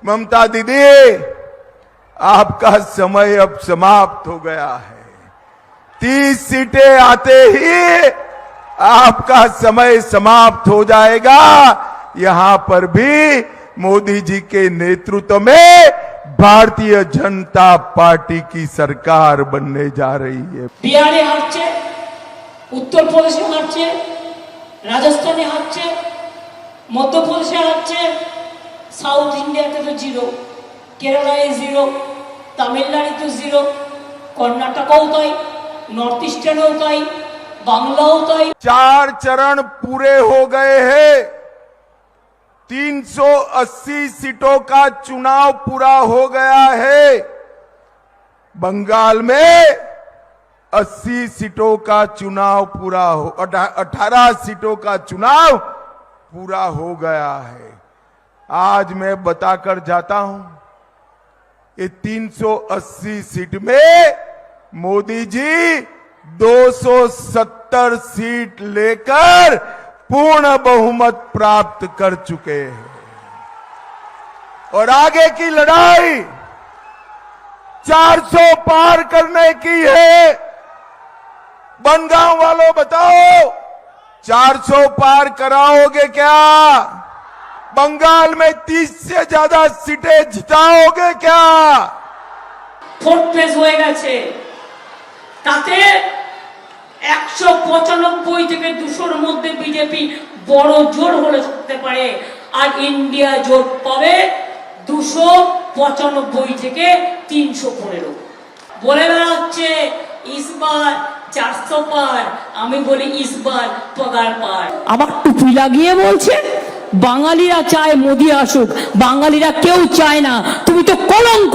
ममता दीदी, आपका समय अब समाप्त हो गया है। 30 सीटें आते ही आपका समय समाप्त हो जाएगा। यहां पर भी मोदी जी के नेतृत्व में भारतीय जनता पार्टी की सरकार बनने जा रही है। बिहारे हारছে, उत्तर प्रदेशে हारছে, राजस्थाने हारছে, मध्य प्रदेशে हारছে, साउथ इंडियाতে तो जीरो, केरलाয় जीरो, तमिलनाडुতে जीरो, कर्नाटकও তাই, नॉर्थ ईस्टर्नও তাই, बांग्लाও তাই। 4 चरण पूरे हो गए हैं। 380 सीटों का चुनाव पूरा हो गया है। बंगाल में 80 सीटों का चुनाव पूरा हो 18 सीटों का चुनाव पूरा हो गया है। आज मैं बताकर जाता हूं, ये 380 सीट में मोदी जी 270 सीट लेकर पूर्ण बहुमत प्राप्त कर चुके हैं और आगे की लड़ाई 400 पार करने की है। बनगांव वालों बताओ, 400 पार कराओगे क्या? बंगाल में 30 से ज्यादा सीटें जिताओगे क्या? फोर्थ फेज হয়ে গেছে, তাতে 195 থেকে 200-র মধ্যে বিজেপি বড় জোর হলে করতে পারে, আর ইন্ডিয়া জোট পাবে 295 থেকে 315। বলে বেড়াচ্ছে ইসবার 400 পার, আমি বলি ইসবার পগার পার। আবার টুপি লাগিয়ে বলছেন বাঙালিরা চায় মোদি আসুক, বাঙালিরা কেউ চায় না, তুমি তো কলঙ্ক।